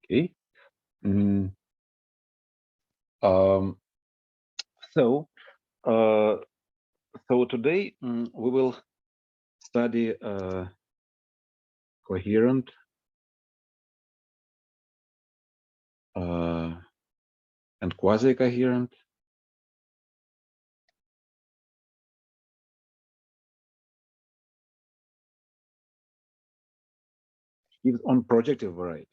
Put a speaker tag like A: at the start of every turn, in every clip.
A: Okay. So today we will study coherent and quasi-coherent sheaves on projective varieties.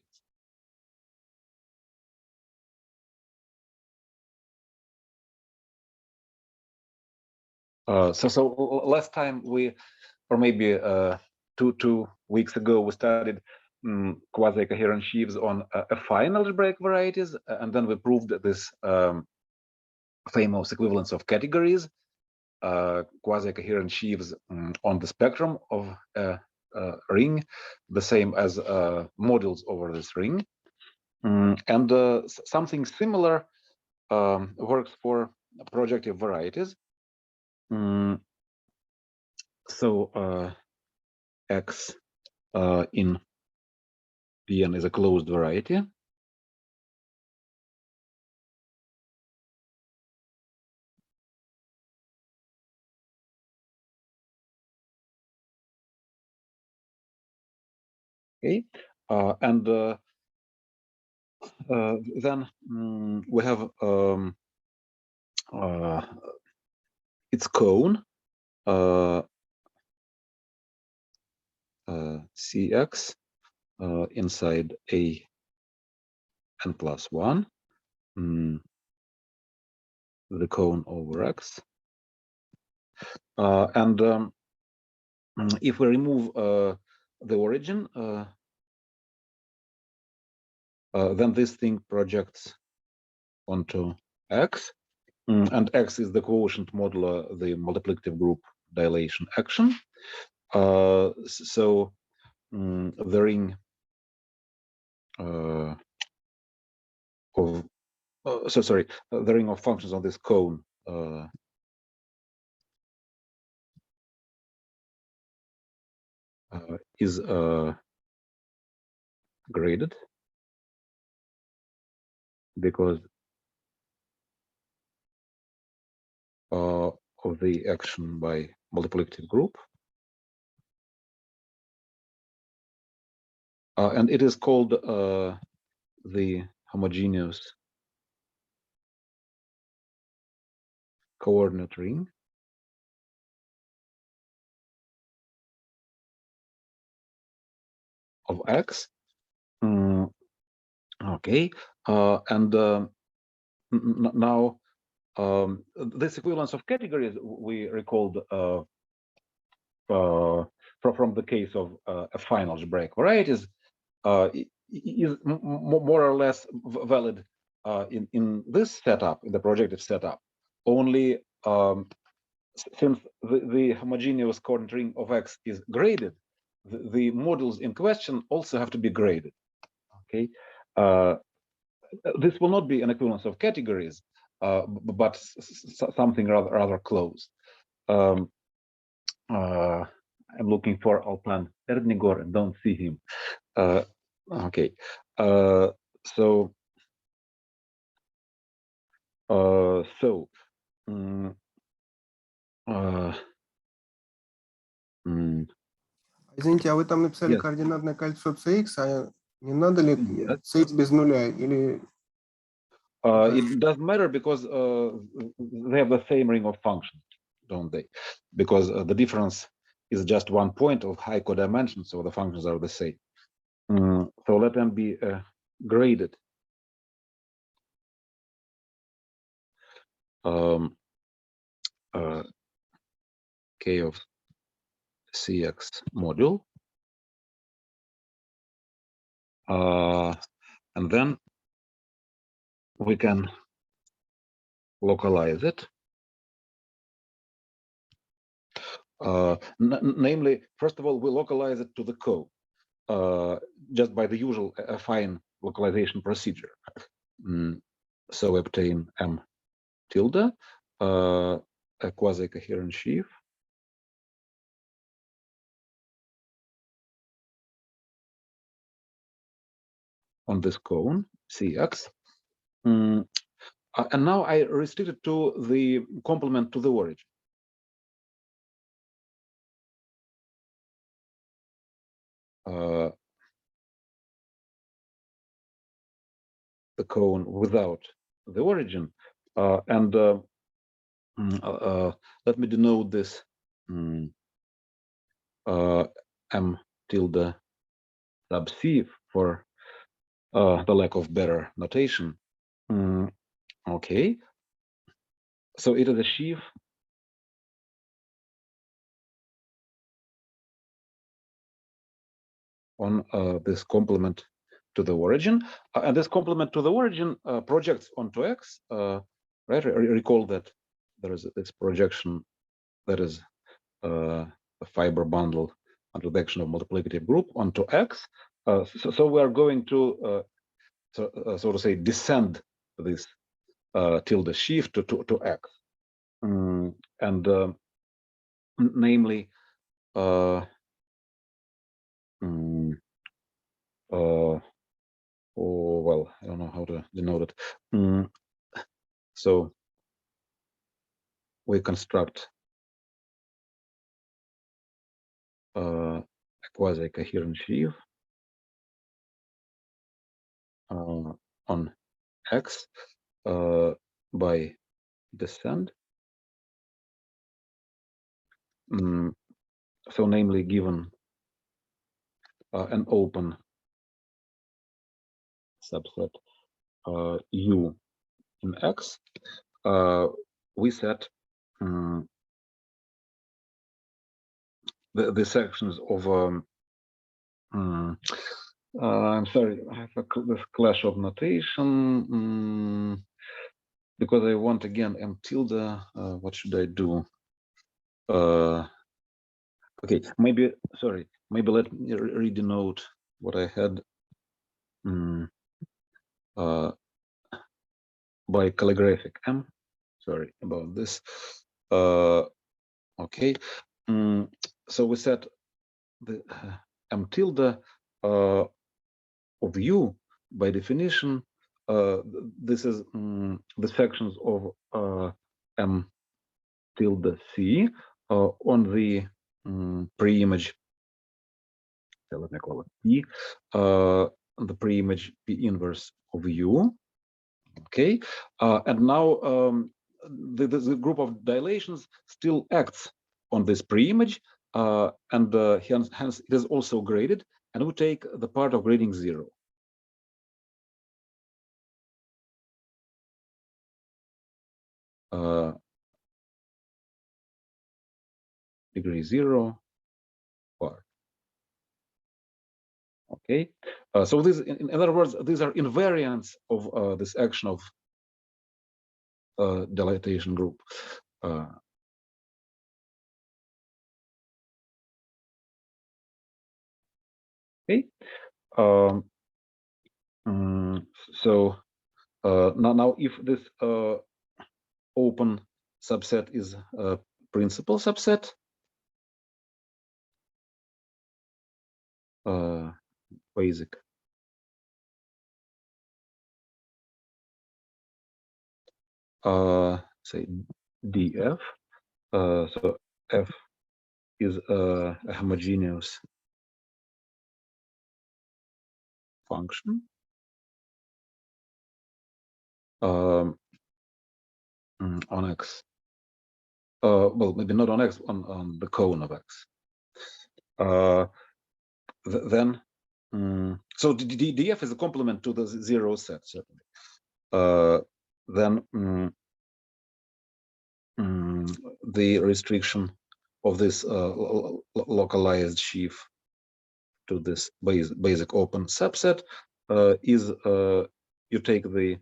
A: So last time or maybe 2 weeks ago, we studied quasi-coherent sheaves on affine algebraic varieties, and then we proved this famous equivalence of categories, quasi-coherent sheaves on the spectrum of a ring, the same as modules over this ring. And something similar works for projective varieties. So X in Pn is a closed variety. Okay, and then we have its cone Cx inside a n plus 1, the cone over X. And if we remove the origin, then this thing projects onto X, and X is the quotient modulo the multiplicative group dilation action. So the ring of the ring of functions on this cone is graded because of the action by multiplicative group, and it is called the homogeneous coordinate ring of X. Okay, and now this equivalence of categories we recalled from the case of affine algebraic varieties is more or less valid in this setup, in the projective setup, only since the homogeneous coordinate ring of X is graded, the modules in question also have to be graded. Okay, this will not be an equivalence of categories, but something rather close. I'm looking for Alpan Erdnigor and don't see him. Okay, so
B: Извините, а вы там написали координатное кольцо CX, а не надо ли CX без нуля или?
A: It doesn't matter because they have the same ring of functions, don't they? Because the difference is just 1 point of high codimension, so the functions are the same. So let them be graded. K of Cx module. And then we can localize it. Namely, first of all, we localize it to the code just by the usual affine localization procedure. So obtain M tilde, a quasi-coherent sheaf. on this cone CX. And now I restrict it to the complement to the origin. The cone without the origin, and let me denote this M tilde sub C for the lack of better notation. Okay, so it is a sheaf on this complement to the origin, and this complement to the origin projects onto X. Right? Recall that there is this projection that is a fiber bundle under the action of multiplicative group onto X. So we are going to, so to say, descend this tilde sheaf to X, and namely, oh, well, I don't know how to denote it. So we construct a quasi-coherent sheaf on X by descent. So namely, given an open subset U in X, we set the sections of I'm sorry, I have this clash of notation because I want again M tilde. What should I do? Okay, maybe, sorry, maybe let me redenote what I had by calligraphic M. Sorry about this. Okay, so we set the M tilde of U by definition. This is the sections of M tilde C on the pre-image. Let me call it P. The pre-image P inverse of U. Okay, and now the group of dilations still acts on this pre-image, and hence it is also graded, and we take the part of grading 0. Degree 0 part. Okay, so this, in other words, these are invariants of this action of dilatation group. Okay, so now if this open subset is a principal subset, basic say df, so f is a homogeneous function on X, well, maybe not on X, on the cone of X. Then so df is a complement to the 0 set, certainly. Then the restriction of this localized sheaf to this basic open subset is you take the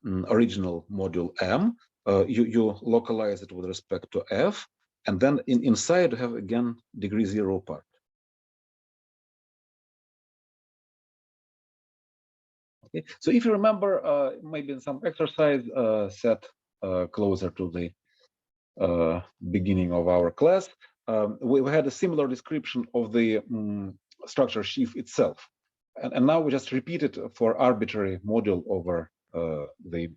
A: original module M, you localize it with respect to F, and then inside you have again degree 0 part. Okay, so if you remember, maybe in some exercise set closer to the beginning of our class, we had a similar description of the structure sheaf itself. and now we just repeat it for arbitrary module over the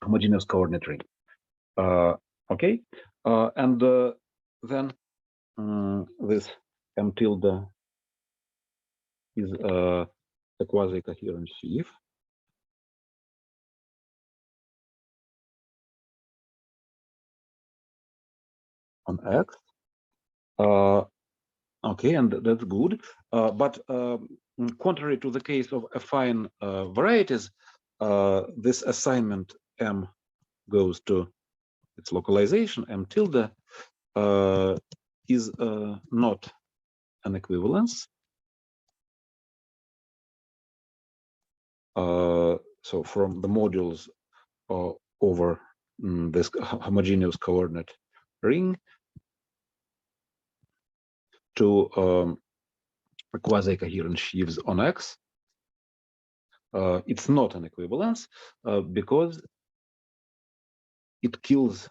A: homogeneous coordinate ring. Okay, and then this M tilde is a quasi-coherent sheaf. On X. Okay, and that's good. But contrary to the case of affine varieties, this assignment M goes to its localization, M tilde, is not an equivalence. So from the modules over this homogeneous coordinate ring to quasi-coherent sheaves on X, it's not an equivalence because it kills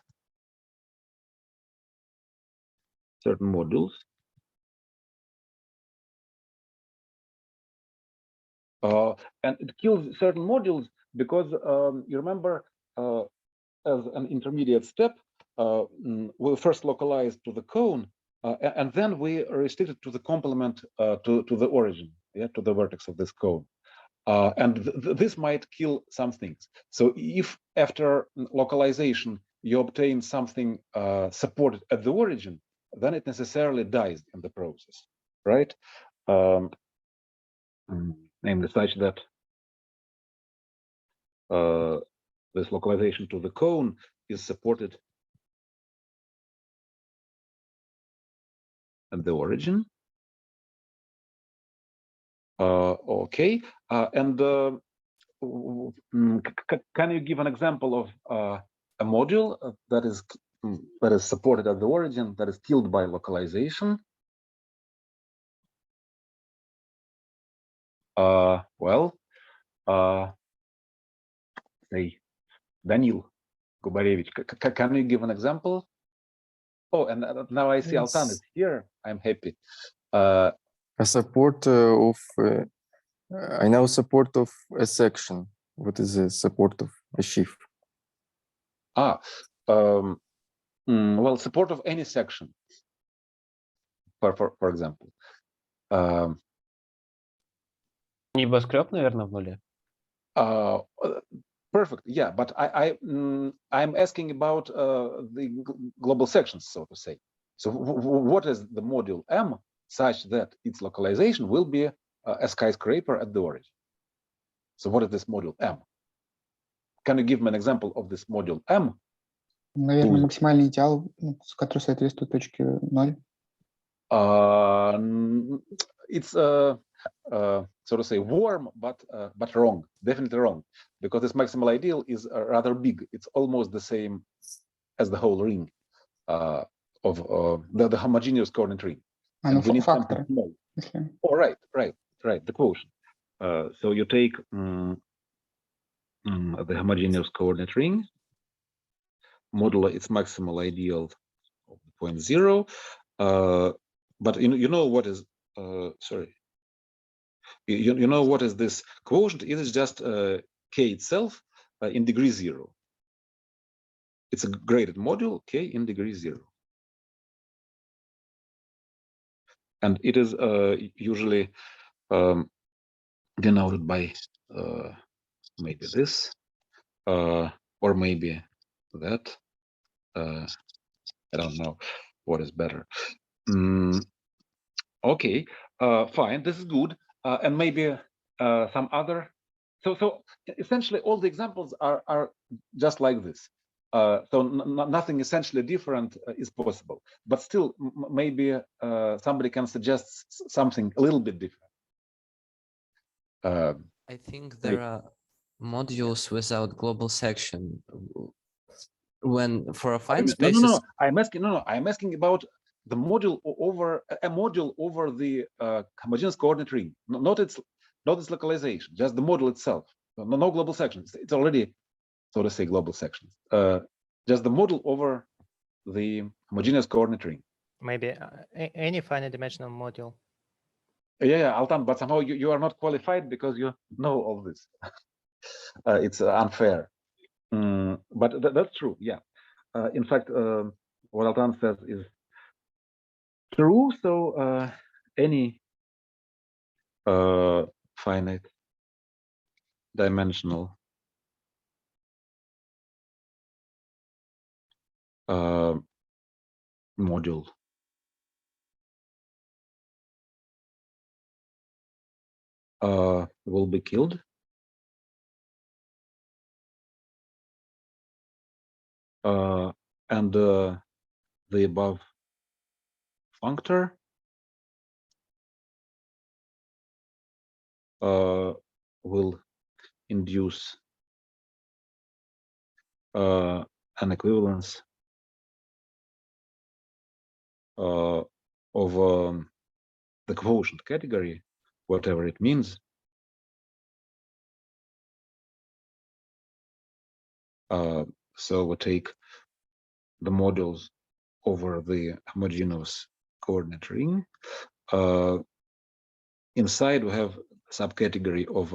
A: certain modules. And it kills certain modules because you remember as an intermediate step, we first localized to the cone, and then we restricted to the complement to the origin, yeah, to the vertex of this cone. And this might kill some things. So if after localization you obtain something supported at the origin, then it necessarily dies in the process, right? Namely such that this localization to the cone is supported at the origin. Okay, and can you give an example of a module that is supported at the origin that is killed by localization? Well, say Danil Gubarevich, can you give an example? Oh, and now I see Altan is here. I'm happy.
C: A support of I know support of a section. What is the support of a sheaf?
A: Well, support of any section. For example.
D: Небоскреб, наверное, в нуле.
A: Perfect. Yeah, but I'm asking about the global sections, so to say. So what is the module M such that its localization will be a skyscraper at the origin? So what is this module M? Can you give me an example of this module M?
E: Наверное, максимальный идеал, который соответствует точке 0.
A: It's so to say warm, but wrong, definitely wrong, because this maximal ideal is rather big. It's almost the same as the whole ring of the homogeneous coordinate ring. And we need something small. Oh, right, the quotient. So you take the homogeneous coordinate ring, modulo its maximal ideal of the point 0. But you know what is sorry. You know what is this quotient? It is just k itself in degree 0. It's a graded module k in degree 0, and it is usually denoted by maybe this or maybe that. I don't know what is better. Okay, fine. This is good. And maybe some other. So essentially, all the examples are just like this. So nothing essentially different is possible. But still, maybe somebody can suggest something a little bit different.
F: I think there are modules without global section. When for affine spaces.
A: No. I'm asking about the module over a module over the homogeneous coordinate ring, not its localization, just the module itself. No global sections. It's already, so to say, global sections. Just the module over the homogeneous coordinate ring.
G: Maybe any finite dimensional module.
A: Yeah, Altan, but somehow you are not qualified because you know all this. It's unfair. But that's true, yeah. In fact, what Altan says is true. So any finite dimensional module will be killed and the above functor will induce an equivalence of the quotient category, whatever it means. So we take the modules over the homogeneous coordinate ring. Inside we have a subcategory of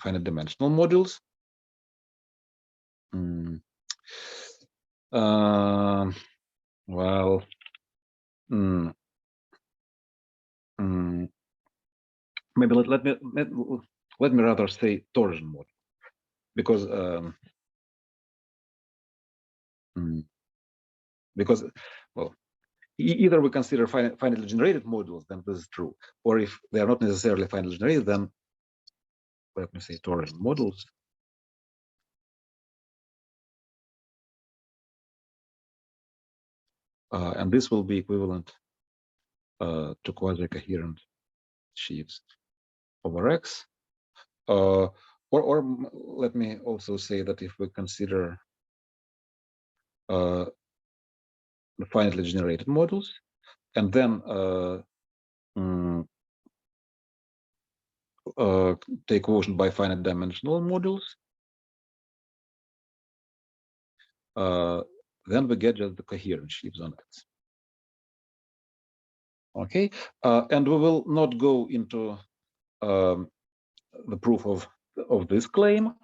A: finite dimensional modules. Well, maybe let me rather say torsion module, because well, either we consider finitely generated modules, then this is true, or if they are not necessarily finitely generated, then let me say torsion modules. And this will be equivalent to quasi-coherent sheaves over X. Or let me also say that if we consider the finitely generated modules, and then take quotient by finite dimensional modules, then we get just the coherent sheaves on X. Okay, and we will not go into the proof of this claim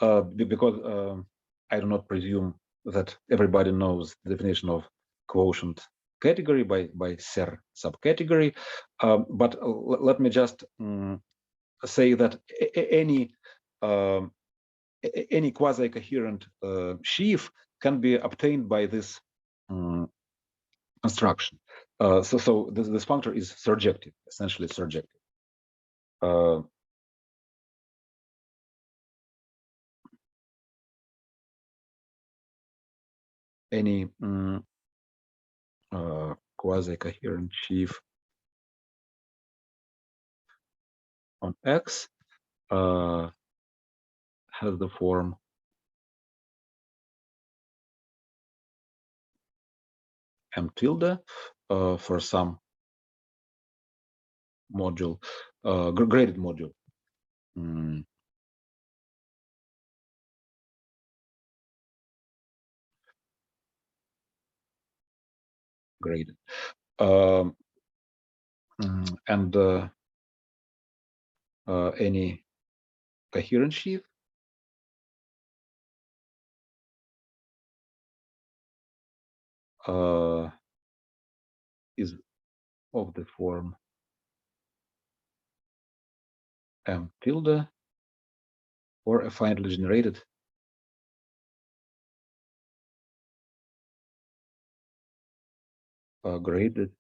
A: because I do not presume that everybody knows the definition of quotient category by SER subcategory. But let me just say that any quasi-coherent sheaf can be obtained by this construction. So this functor is surjective, essentially surjective. Any quasi-coherent sheaf on X has the form M tilde for some module, graded module. Graded. And any coherent sheaf is of the form M tilde or a finitely generated graded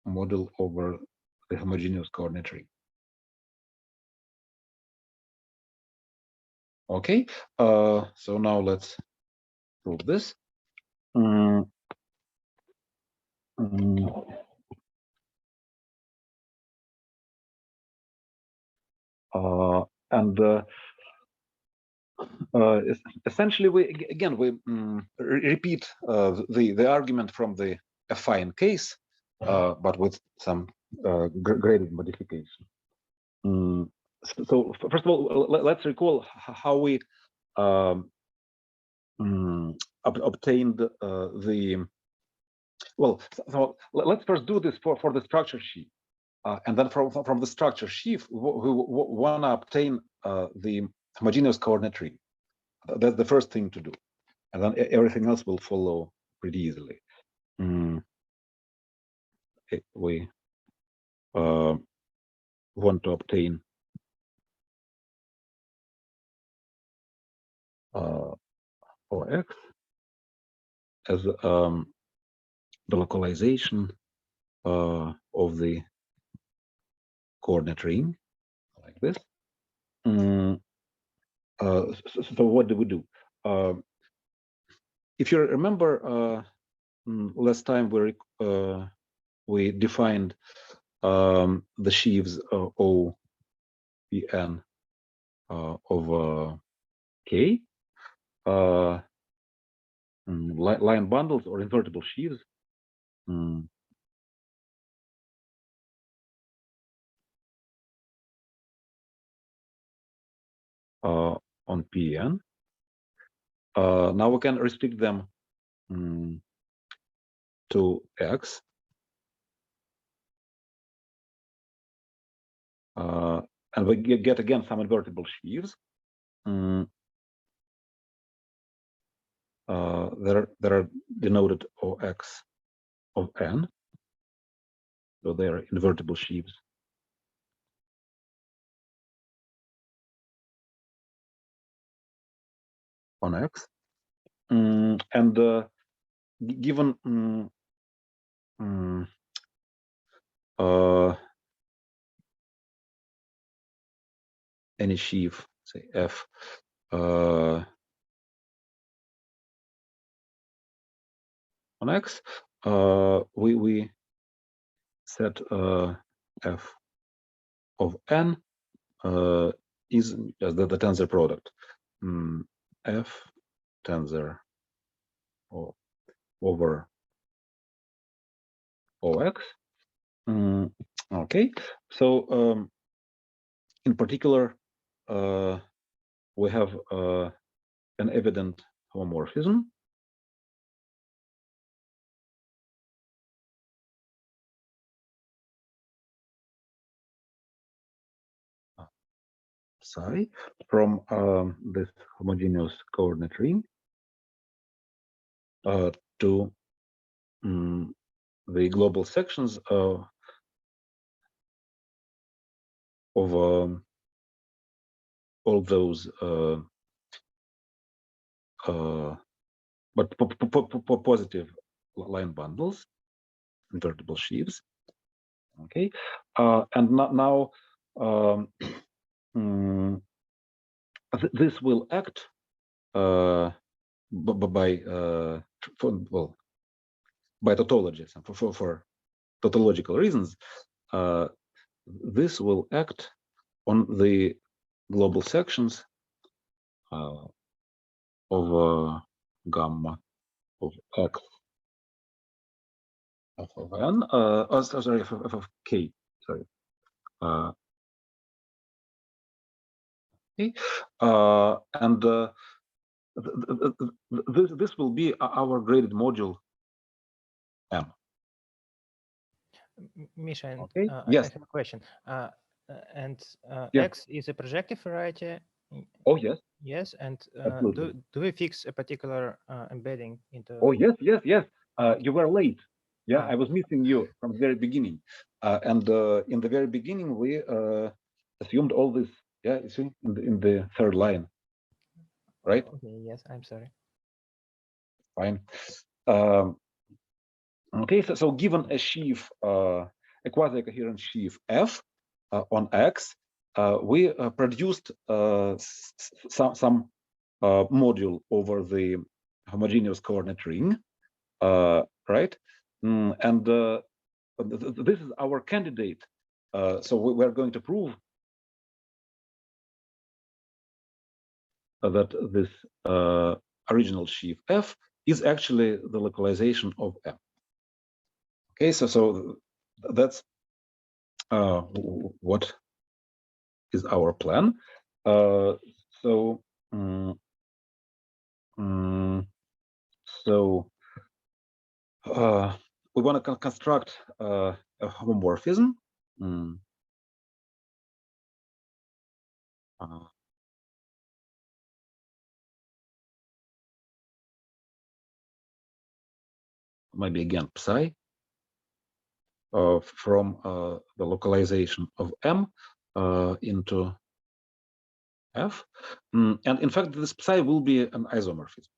A: model over the homogeneous coordinate ring. Okay, so now let's prove this. And essentially, we repeat the argument from the affine case, but with some graded modification. So first of all, let's recall how we obtained the well, so let's first do this for the structure sheaf. And then from the structure sheaf, we want to obtain the homogeneous coordinate ring. That's the first thing to do. And then everything else will follow pretty easily. We want to obtain OX as the localization of the coordinate ring, like this. So what do we do? If you remember, last time we defined the sheaves O, P, N of K, line bundles or invertible sheaves. On Pn. Now we can restrict them to X. And we get again some invertible sheaves. There are denoted OX of N. So they are invertible sheaves. On X. And given any sheaf, say F, on X, we set F of N is just the tensor product. F tensor over OX. Okay, so in particular, we have an evident homomorphism. Psi from this homogeneous coordinate ring to the global sections of all those but positive line bundles, invertible sheaves. Okay, and now this will act by tautology, for tautological reasons. This will act on the global sections of gamma of X f of N, sorry, f of K, sorry. Okay, and this will be our graded module M.
G: Misha,
A: Okay.
G: I
A: Yes.
G: have a question.
A: Yeah.
G: X is a projective variety.
A: Oh yes.
G: Yes, and do we fix a particular embedding into?
A: Oh yes, yes, yes. You were late. Yeah, I was missing you from the very beginning. And in the very beginning, we assumed all this. Yeah, you see, in the third line, right?
G: Okay. Yes, I'm sorry.
A: Fine. Okay, so given a sheaf, a quasi-coherent sheaf F on X, we produced some module over the homogeneous coordinate ring, right? And this is our candidate. So we're going to prove that this original sheaf F is actually the localization of M. Okay, so that's what is our plan. we want to construct a homomorphism. Maybe again psi from the localization of M into F, and in fact this psi will be an isomorphism.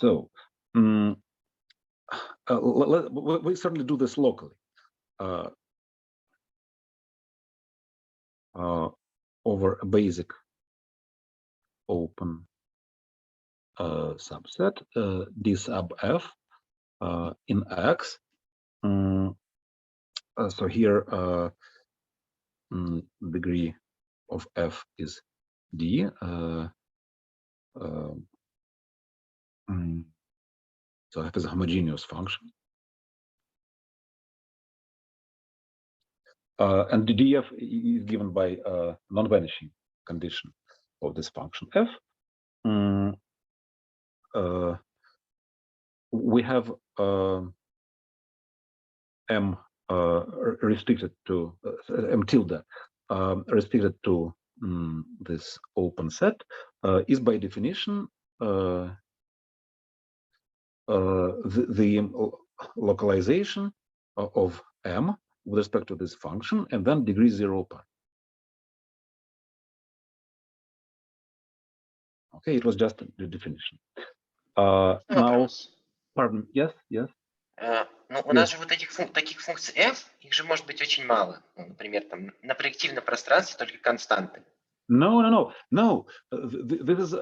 A: So we certainly do this locally over a basic open subset D sub F in X. So here degree of F is D. So F is a homogeneous function. And the df is given by a non-vanishing condition of this function f. We have m restricted to m tilde restricted to this open set is by definition the localization of m with respect to this function, and then degree 0 part. Okay, it was just the definition. Now, pardon, yes.
H: Ну, у нас же вот таких функций f, их же может быть очень мало. Ну, например, там на проективном пространстве только константы.
A: No. This is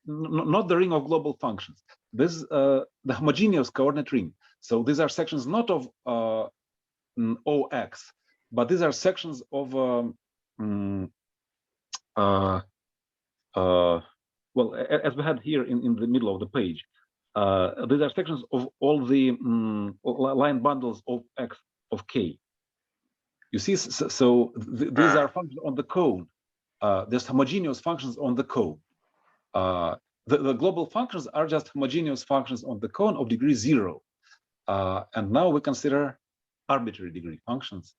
A: not the ring of global functions. This is the homogeneous coordinate ring. So these are sections not of OX, but these are sections of well, as we had here in the middle of the page, these are sections of all the line bundles of X of K. You see, so these are functions on the cone. There's homogeneous functions on the cone. The global functions are just homogeneous functions on the cone of degree 0. And now we consider arbitrary degree functions.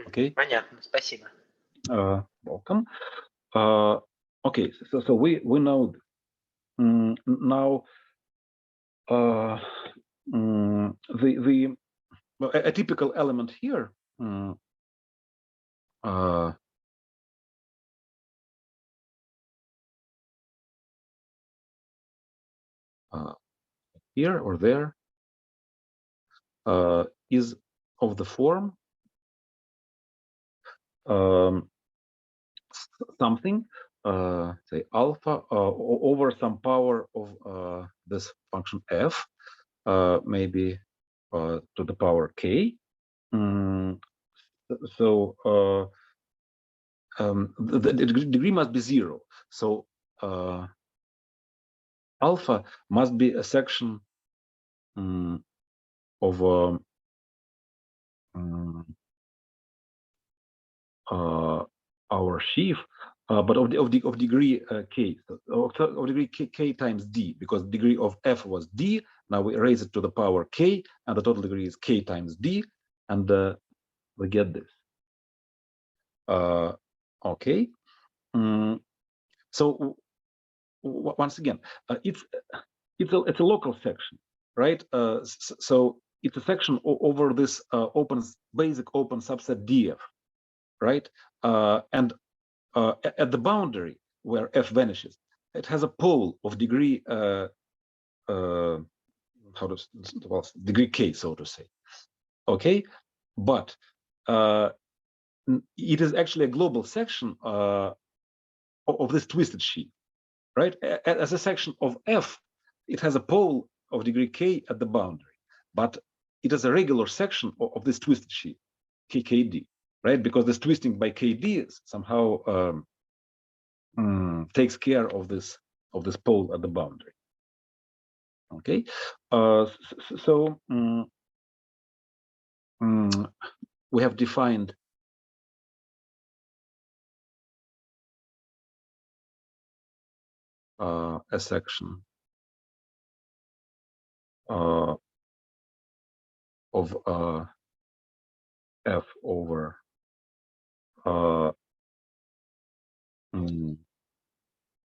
A: Okay.
H: Понятно, спасибо.
A: Welcome. Okay, so we know now a typical element here here or there is of the form something say alpha over some power of this function f, maybe to the power k. So the degree must be 0. So alpha must be a section of our sheaf, but of degree k, of degree k times d, because degree of f was d. Now we raise it to the power k, and the total degree is k times d, and we get this. Okay. So once again, it's a local section, right? So it's a section over this basic open subset df, right? And at the boundary where f vanishes, it has a pole of degree degree k, so to say. Okay, but it is actually a global section of this twisted sheaf, right? As a section of f, it has a pole of degree k at the boundary, but it is a regular section of this twisted sheaf, kkd, right? Because this twisting by kd somehow takes care of this pole at the boundary. Okay, so we have defined a section of F over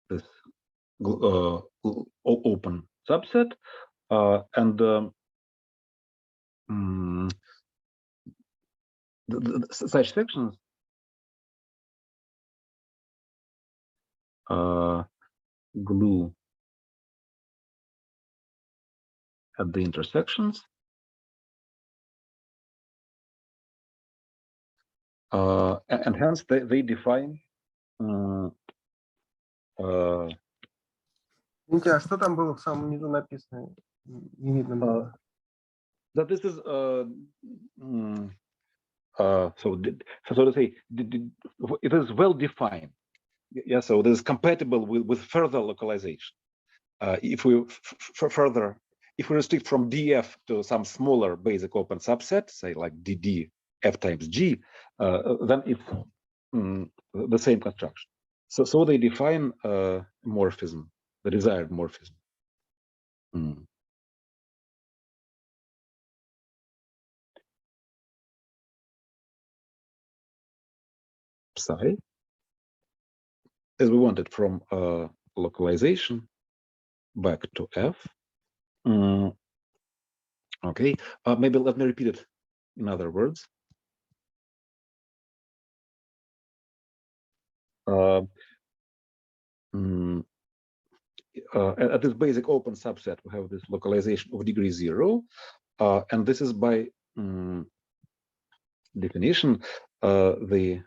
A: this open subset, and such sections glue at the intersections, and hence they define
B: Извините, а что там было в самом низу написано? Не видно было.
A: that this is so to say, it is well defined. Yeah, so this is compatible with further localization. If we if we restrict from df to some smaller basic open subset, say like dd f times g, then it's the same construction. So they define morphism, the desired morphism. Psi, as we wanted, from localization back to f. Okay, maybe let me repeat it in other words. At this basic open subset, we have this localization of degree 0, and this is by definition the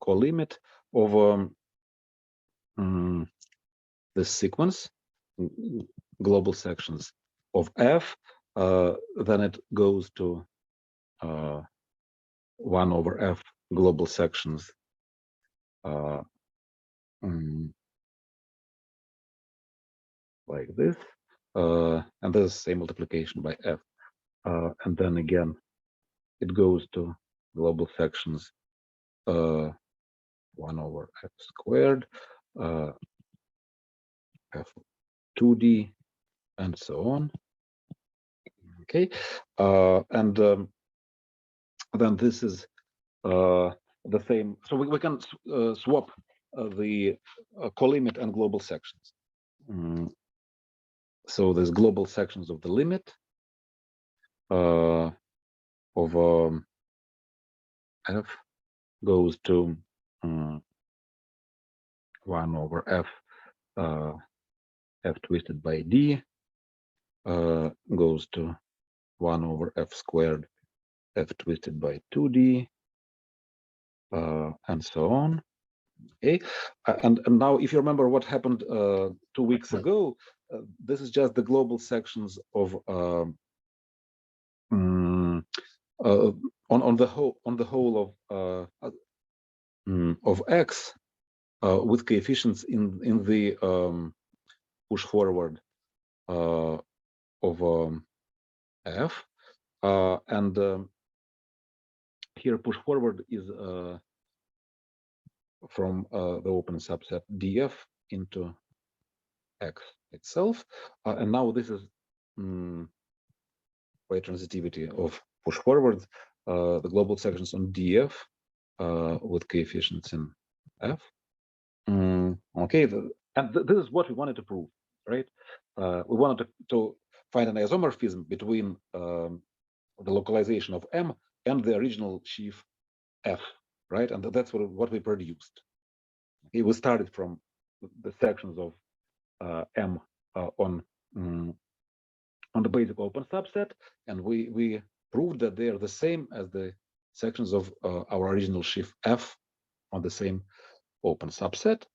A: co-limit of the sequence global sections of f. Then it goes to 1 over f global sections like this, and there's same multiplication by f, and then again it goes to global sections 1 over f squared, f 2d, and so on. Okay, and then this is the same. So we can swap the co-limit and global sections. So there's global sections of the limit of f goes to 1 over f f twisted by d, goes to 1 over f squared f twisted by 2d, and so on. Okay, and now if you remember what happened 2 weeks ago, this is just the global sections of on the whole of x with coefficients in the push forward of f, and here push forward is from the open subset df into x itself, and now this is by transitivity of push forward, the global sections on df with coefficients in f. Okay, and this is what we wanted to prove, right? We wanted to find an isomorphism between the localization of M and the original sheaf F, right? And that's what we produced. Okay, we started from the sections of M on the basic open subset, and we proved that they are the same as the sections of our original sheaf F on the same open subset.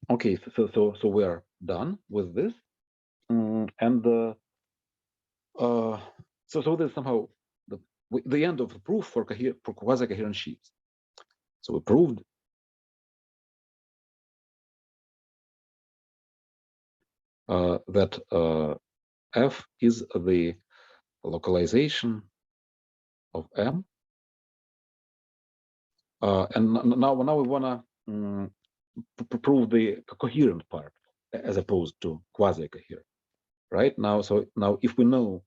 A: Okay, so we are done with this, and so there's somehow the end of the proof for quasi-coherent sheaves. So we proved that F is the localization of M, and now we wanna prove the coherent part as opposed to quasi-coherent, right? Now, so now if we know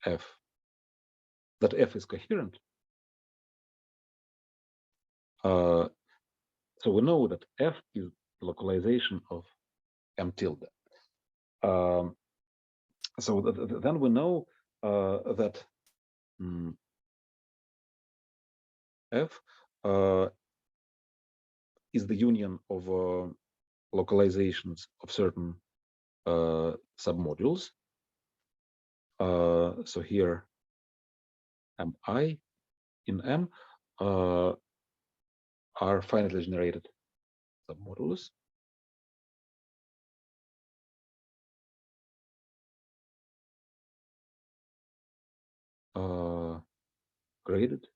A: f, that f is coherent, so we know that f is localization of m tilde. So then we know that f is the union of localizations of certain submodules. So here mi in M are finitely generated submodules. Graded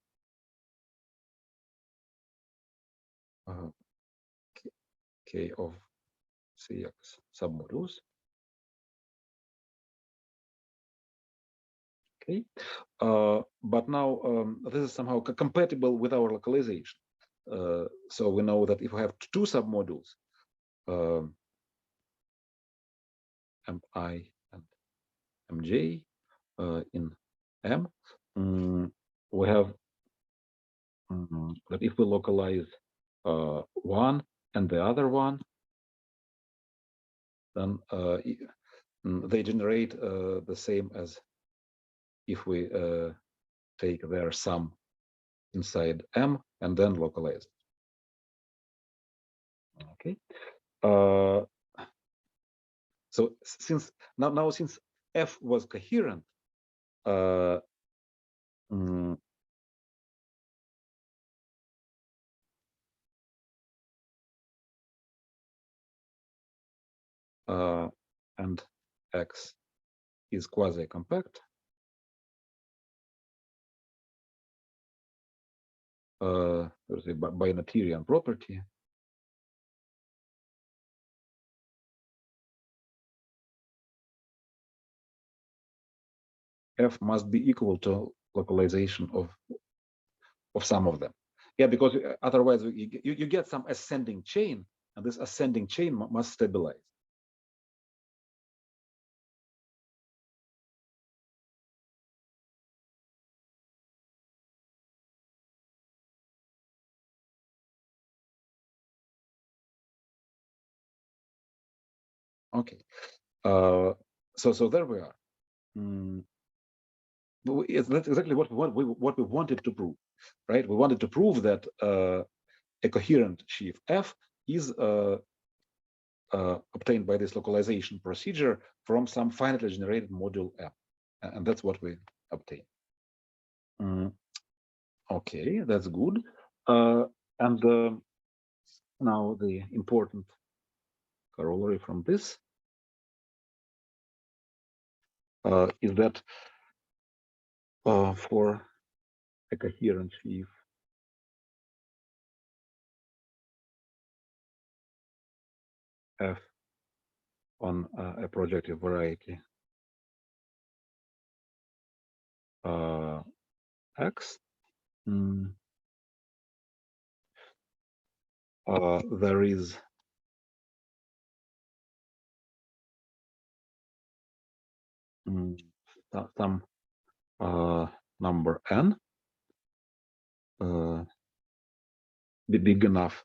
A: k of cx submodules. Okay, but now this is somehow compatible with our localization. So we know that if we have two submodules, mi and mj in M, we have that if we localize one and the other one, then they generate the same as if we take their sum inside M and then localize it. Okay. So since now since f was coherent, and x is quasi-compact, there's a binoterian property. F must be equal to localization of some of them. Yeah, because otherwise you get some ascending chain, and this ascending chain must stabilize. Okay, so there we are. That's exactly what we wanted to prove, right? We wanted to prove that a coherent sheaf F is obtained by this localization procedure from some finitely generated module M, and that's what we obtain. Okay, that's good. And now the important corollary from this is that for a coherent sheaf F on a projective variety X, there is some number n big enough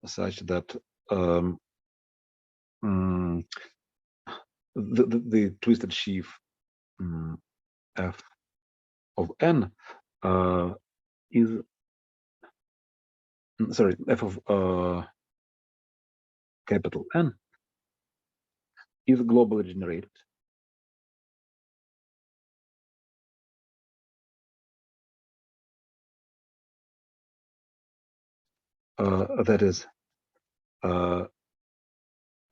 A: such that the twisted sheaf F of n is sorry, F of capital N is globally generated. That is,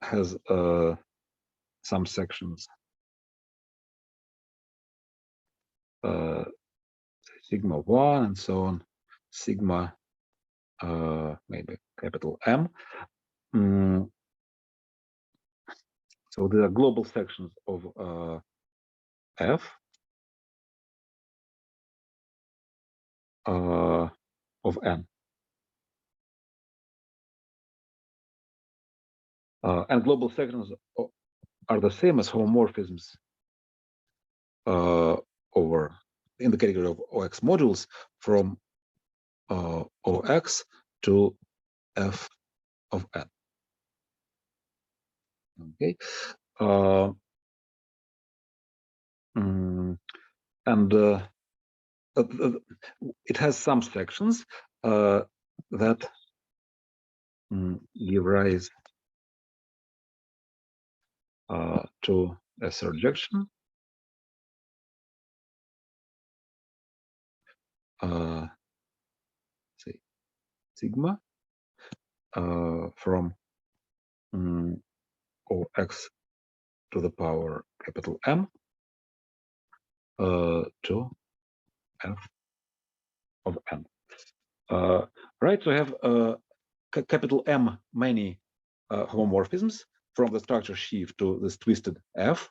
A: has some sections sigma 1 and so on, sigma maybe capital M. So there are global sections of F of n. And global sections are the same as homomorphisms over in the category of OX modules from OX to f of n. Okay. And it has some sections that give rise to a surjection say sigma from OX to the power capital M to f of n. Right, so I have capital M many homomorphisms from the structure sheaf to this twisted f.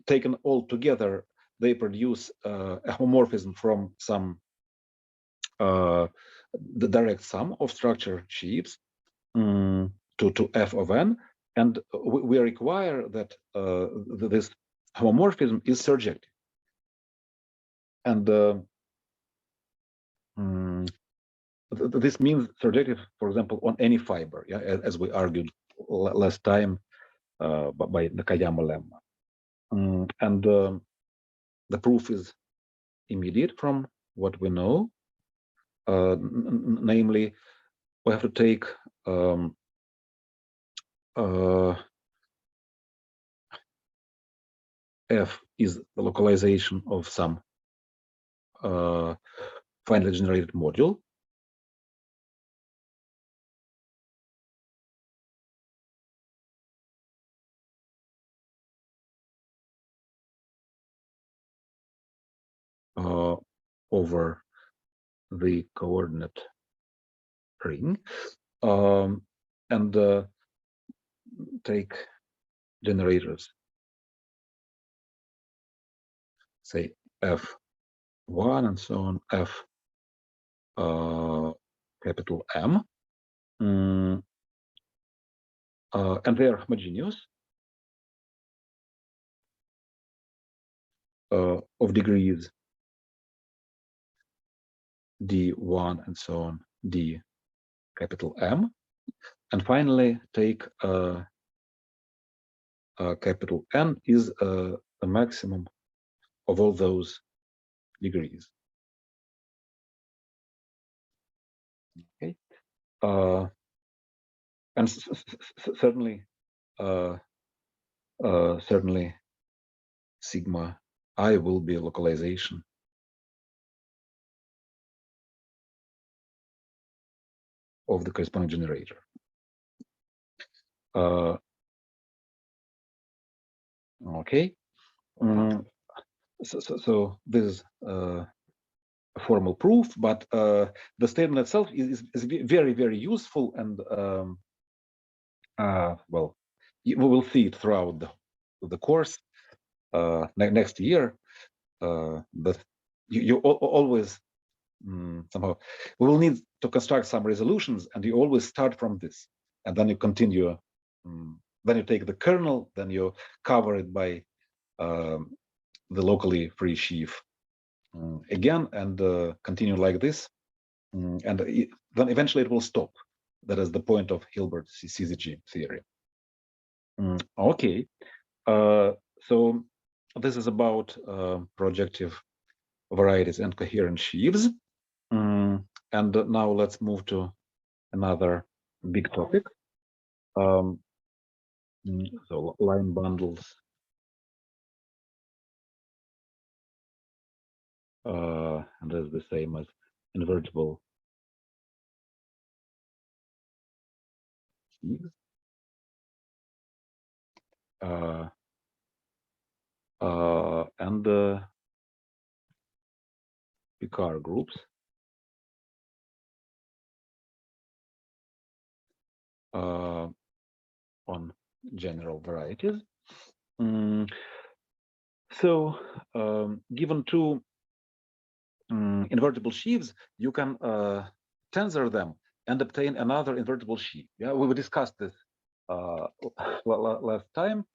A: Taken all together, they produce a homomorphism from some the direct sum of structure sheaves to f of n, and we require that this homomorphism is surjective. And this means surjective, for example, on any fiber, yeah, as we argued last time by Nakayama lemma. And the proof is immediate from what we know. Namely, we have to take f is the localization of some finally generated module. Over the coordinate ring, and take generators, say f1 and so on, f capital M, and they are homogeneous of degrees d1 and so on, d capital M, and finally take capital N is the maximum of all those degrees. Okay, and certainly, certainly, sigma I will be a localization of the corresponding generator. Okay, so this is a formal proof, but the statement itself is very, very useful, and well, we will see it throughout the course next year. But you always somehow we will need to construct some resolutions, and you always start from this, and then you continue. Then you take the kernel, then you cover it by the locally free sheaf again, and continue like this, and then eventually it will stop. That is the point of Hilbert's CZG theory. Okay, so this is about projective varieties and coherent sheaves. And now let's move to another big topic. So line bundles. And that's the same as invertible sheaves. And Picard groups. On general varieties. So given two invertible sheaves, you can tensor them and obtain another invertible sheaf. Yeah, we discussed this last time.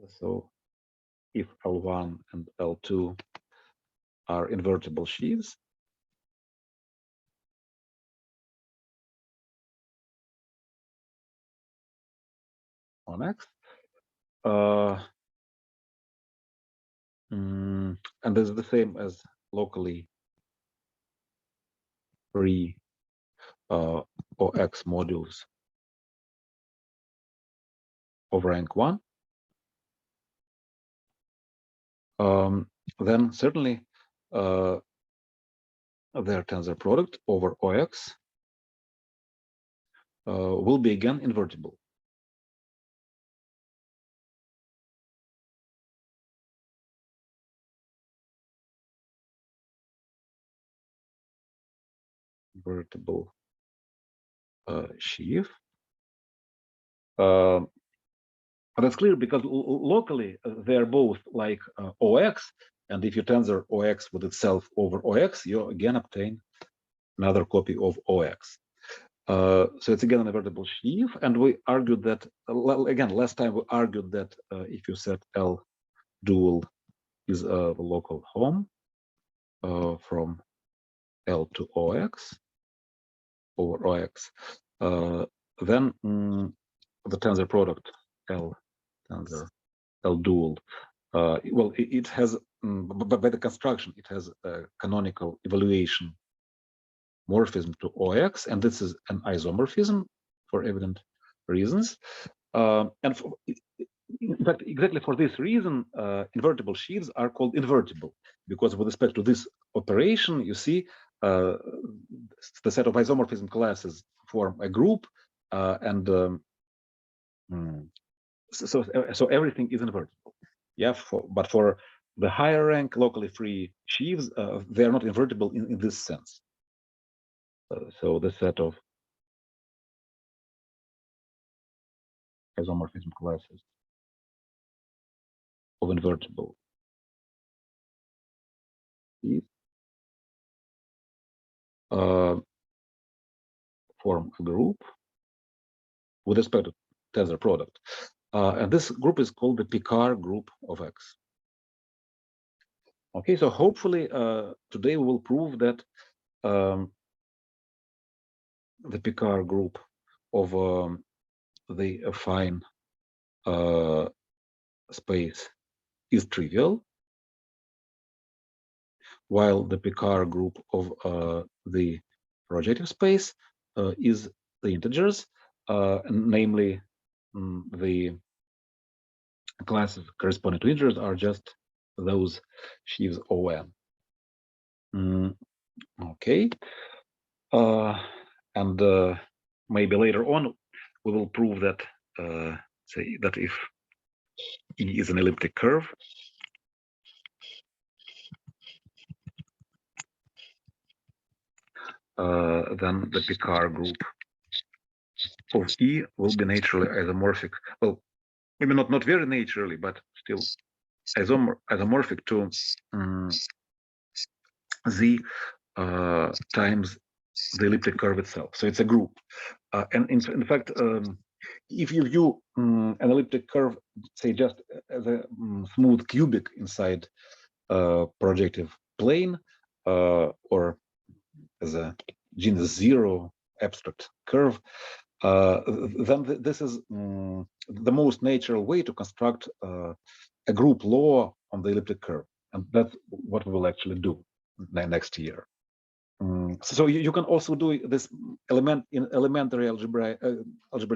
A: So if L1 and L2 are invertible sheaves, on X, and this is the same as locally free OX modules of rank 1, then certainly their tensor product over OX will be again invertible. Invertible sheaf. That's clear because locally they're both like OX, and if you tensor OX with itself over OX, you again obtain another copy of OX. So it's again an invertible sheaf, and we argued that again last time we argued that if you set L dual is the local home from L to OX over OX, then the tensor product L tensor L dual, well, it has, but by the construction, it has a canonical evaluation morphism to OX, and this is an isomorphism for evident reasons. And in fact, exactly for this reason, invertible sheaves are called invertible, because with respect to this operation, you see the set of isomorphism classes form a group, and so everything is invertible. Yeah, but for the higher rank locally free sheaves, they are not invertible in this sense. So the set of isomorphism classes of invertible sheaves form a group with respect to tensor product, and this group is called the Picard group of X. Okay, so hopefully today we will prove that the Picard group of the affine space is trivial, while the Picard group of the projective space is the integers, namely the classes corresponding to integers are just those sheaves ON. Okay, and maybe later on we will prove that say that if E is an elliptic curve, then the Picard group of E will be naturally isomorphic. Well, maybe not very naturally, but still isomorphic to Z times the elliptic curve itself. So it's a group. And in fact, if you view an elliptic curve, say just as a smooth cubic inside projective plane, or as a genus 0 abstract curve, then this is the most natural way to construct a group law on the elliptic curve, and that's what we will actually do next year. So you can also do this in elementary algebra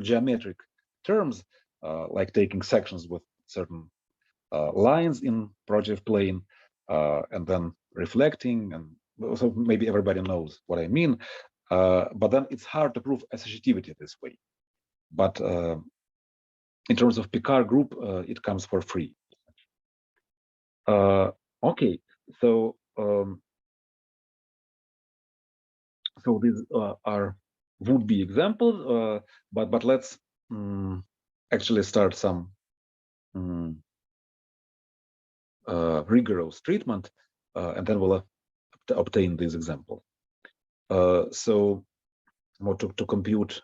A: geometric terms, like taking sections with certain lines in projective plane, and then reflecting, and so maybe everybody knows what I mean. But then it's hard to prove associativity this way. But in terms of Picard group, it comes for free. Okay, so so these are would-be examples, but let's actually start some rigorous treatment, and then we'll obtain this example. So more to compute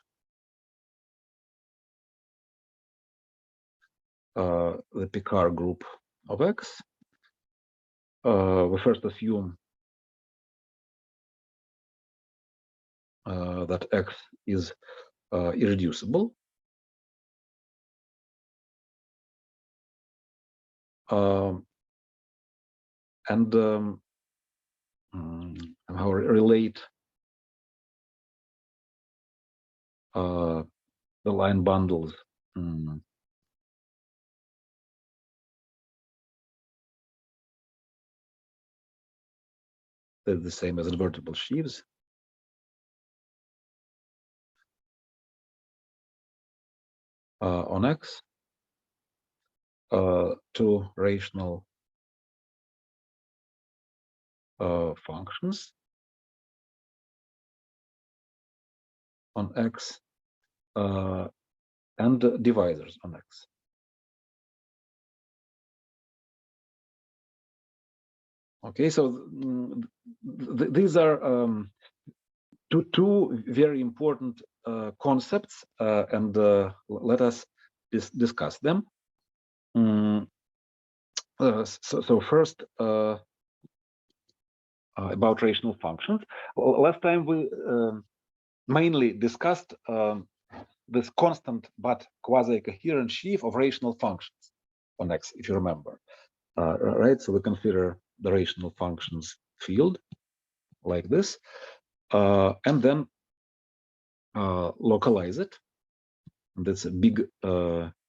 A: the Picard group of X, we first assume that X is irreducible. And somehow relate the line bundles they're the same as invertible sheaves. On X to rational functions on X and divisors on X. Okay, so these are two very important concepts, and let us discuss them. So first, about rational functions. Last time we mainly discussed this constant but quasi-coherent sheaf of rational functions on X, if you remember. Right, so we consider the rational functions field like this, and then localize it. And that's a big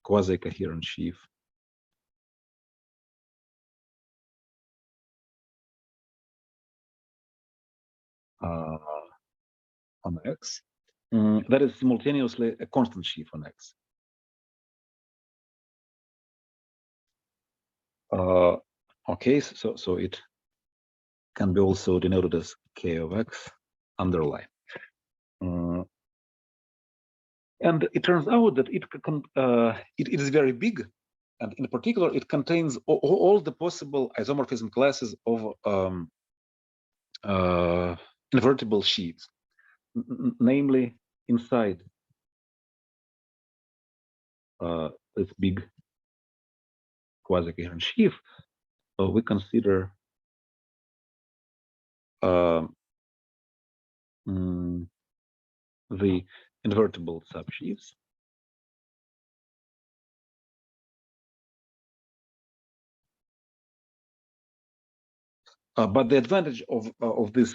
A: quasi-coherent sheaf. On X, that is simultaneously a constant sheaf on X. Okay, so it can be also denoted as K of X underline. And it turns out that it is very big, and in particular, it contains all the possible isomorphism classes of invertible sheaves, namely inside this big quasi-coherent sheaf. We consider the invertible subsheaves. But the advantage of this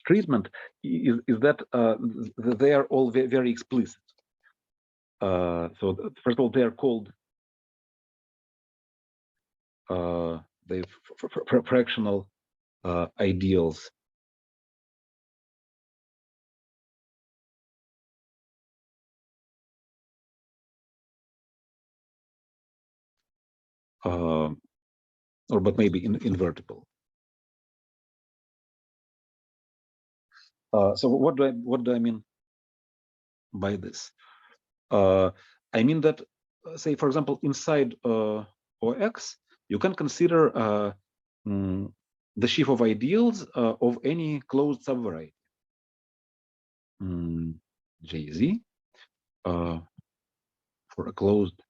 A: treatment is that they are all very explicit. So first of all, they are called the fractional ideals. Or but maybe invertible. So what do I mean by this? I mean that, say, for example, inside OX, you can consider the sheaf of ideals of any closed subvariety, JZ, for a closed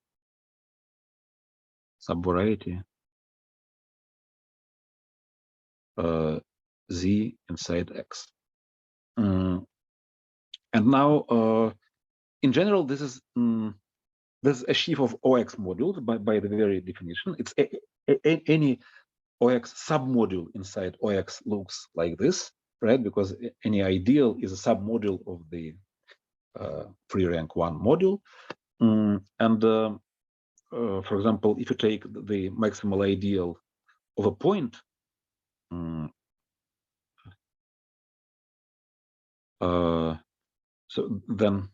A: subvariety Z inside X. And now, in general, this is a sheaf of OX modules by the very definition. It's any OX submodule inside OX looks like this, right? Because any ideal is a submodule of the free rank 1 module. For example, if you take the maximal ideal of a point, so then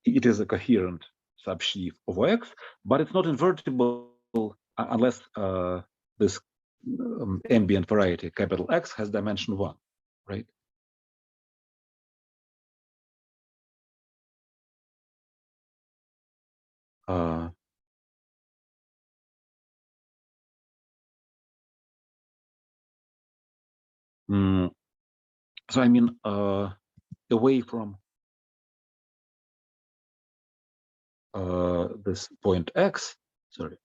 A: it is a coherent subsheaf of X, but it's not invertible unless this ambient variety capital X has dimension 1, right? So I mean, away from this point X, sorry,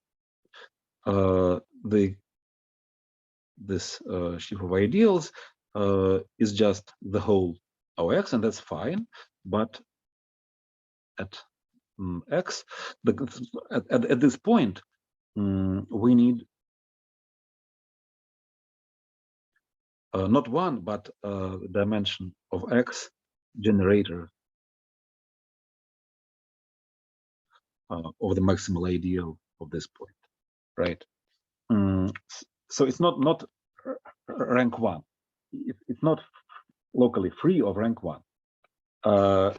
A: this sheaf of ideals is just the whole OX, and that's fine. But at X, at this point, we need not one, but dimension of X generator of the maximal ideal of this point, right? So it's not rank one. It's not locally free of rank one. So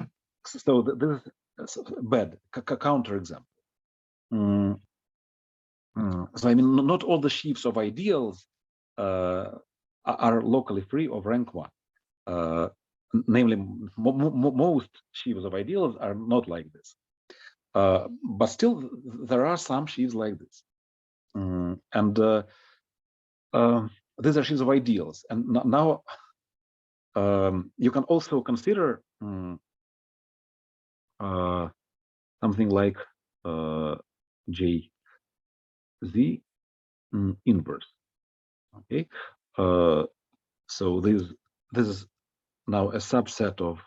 A: this is bad counter example. So I mean, not all the sheaves of ideals are locally free of rank one. Namely, most sheaves of ideals are not like this. But still, there are some sheaves like this. And these are sheaves of ideals. And now you can also consider something like JZ inverse. Okay, so this is now a subset of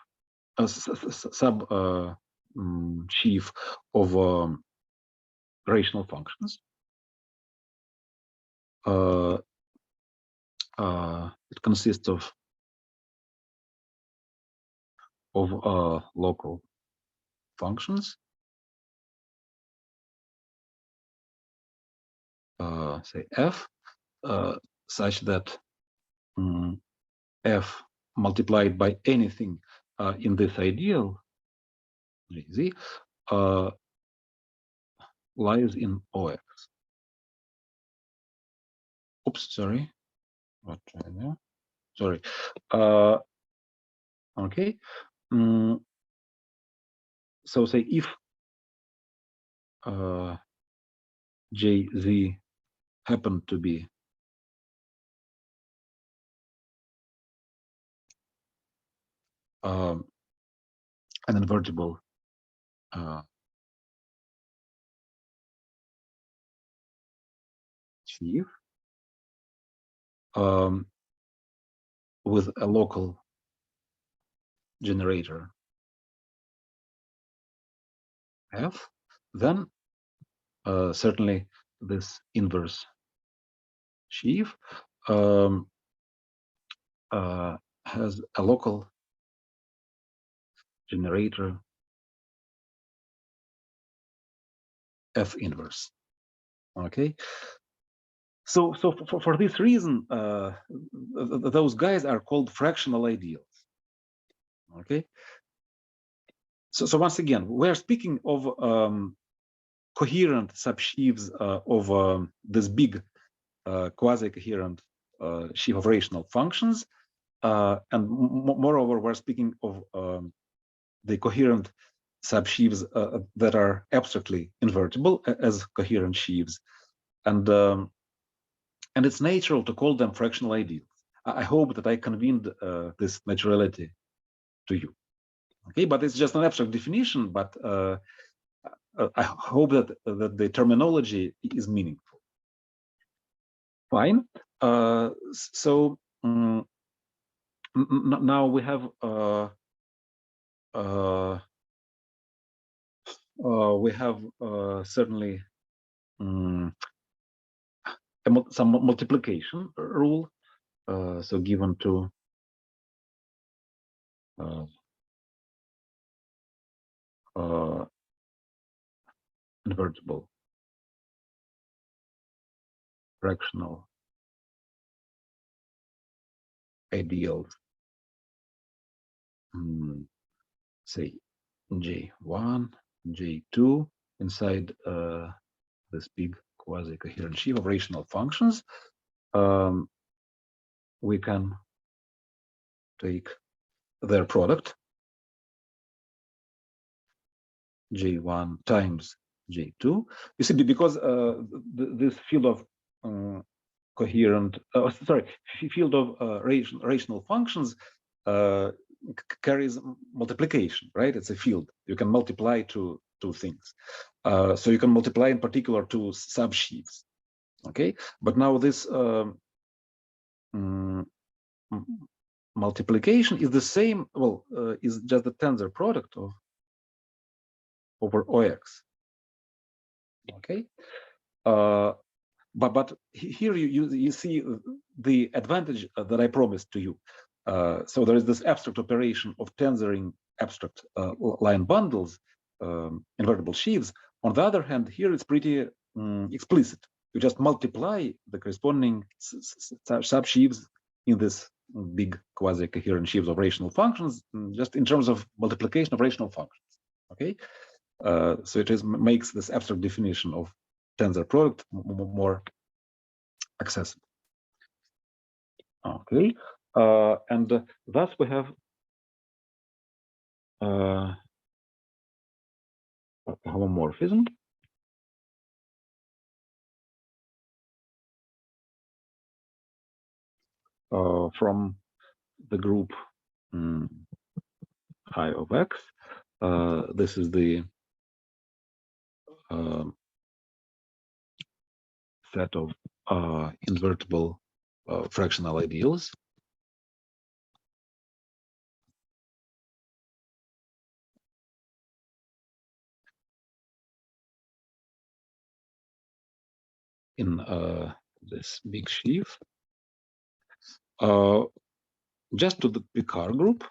A: a sub sheaf of rational functions. It consists of local functions, say f, such that f multiplied by anything in this ideal z lies in OX. Oops, sorry. What? Sorry. Okay. So say if JZ happen to be an invertible sheaf with a local generator F, then certainly this inverse sheaf has a local generator F inverse. Okay, so for this reason, those guys are called fractional ideals. Okay, so once again, we're speaking of coherent subsheaves of this big quasi-coherent sheaf of rational functions, and moreover, we're speaking of the coherent subsheaves that are abstractly invertible as coherent sheaves, and it's natural to call them fractional ideals. I hope that I conveyed this naturality to you. Okay, but it's just an abstract definition, but I hope that the terminology is meaningful. Fine. So now we have certainly some multiplication rule. So given to invertible fractional ideals, say J1, J2 inside this big quasi-coherent sheaf of rational functions, we can take their product J1 times J2. You see, because this field of field of rational functions carries multiplication, right? It's a field. You can multiply two things. So you can multiply in particular two subsheaves. Okay, but now this multiplication is the same. Well, is just the tensor product of over OX. Okay, but here you see the advantage that I promised to you. So there is this abstract operation of tensoring abstract line bundles, invertible sheaves. On the other hand, here it's pretty explicit. You just multiply the corresponding subsheaves in this big quasi-coherent sheaves of rational functions, just in terms of multiplication of rational functions. Okay, so it makes this abstract definition of tensor product more accessible. Okay, and thus we have homomorphism. From the group I of X. This is the set of invertible fractional ideals. In this big sheaf, just to the Picard group.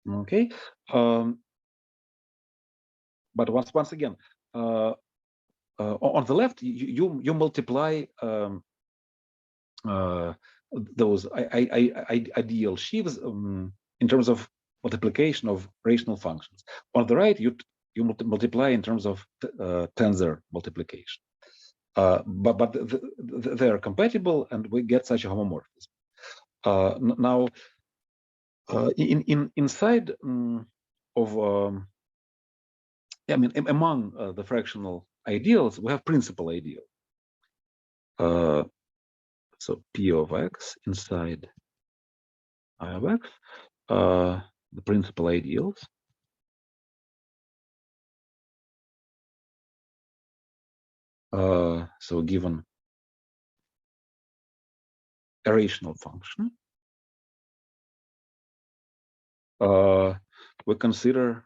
A: Okay, but once again, on the left, you multiply those ideal sheaves in terms of multiplication of rational functions. On the right, you multiply in terms of tensor multiplication. But they are compatible, and we get such a homomorphism. Now, inside of I mean, among the fractional ideals, we have principal ideal. So P of X inside I of X, the principal ideals. So given a rational function, we consider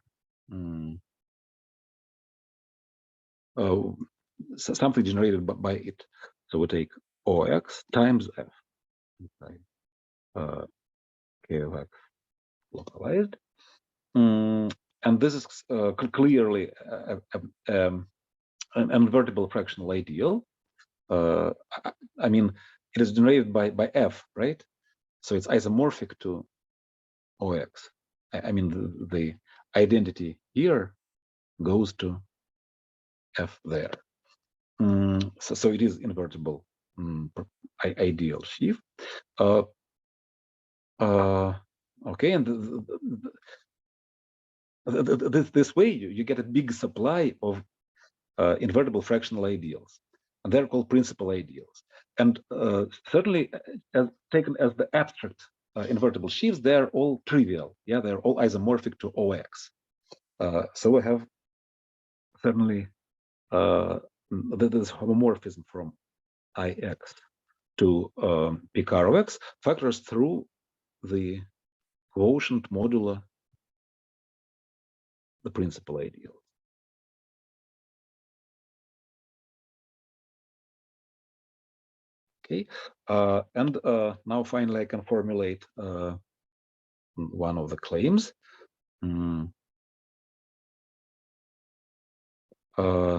A: something generated by it. So we take OX times F inside K of X localized. And this is clearly an invertible fractional ideal. I mean, it is generated by F, right? So it's isomorphic to OX. I mean, the identity here goes to F there. So it is invertible ideal sheaf. Okay, and this way you get a big supply of invertible fractional ideals, and they're called principal ideals. And certainly, as taken as the abstract invertible sheaves, they're all trivial. Yeah, they're all isomorphic to OX. So we have certainly this homomorphism from IX to Picard of X factors through the quotient modulo the principal ideal. Okay, and now finally I can formulate one of the claims.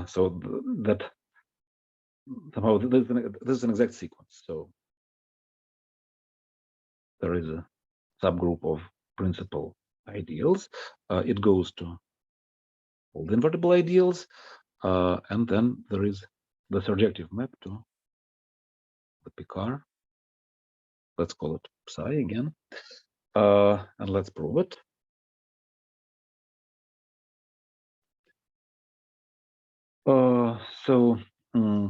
A: So that somehow this is an exact sequence. So there is a subgroup of principal ideals. It goes to all the invertible ideals, and then there is the surjective map to the Picard. Let's call it psi again, and let's prove it. So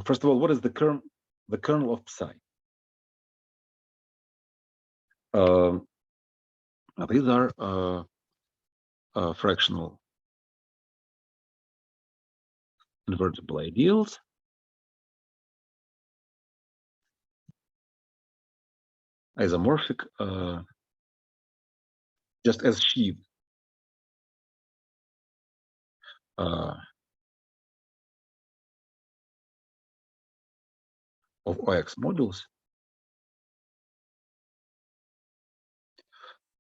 A: first of all, what is the kernel of psi? These are fractional invertible ideals. Isomorphic, just as sheaves of OX modules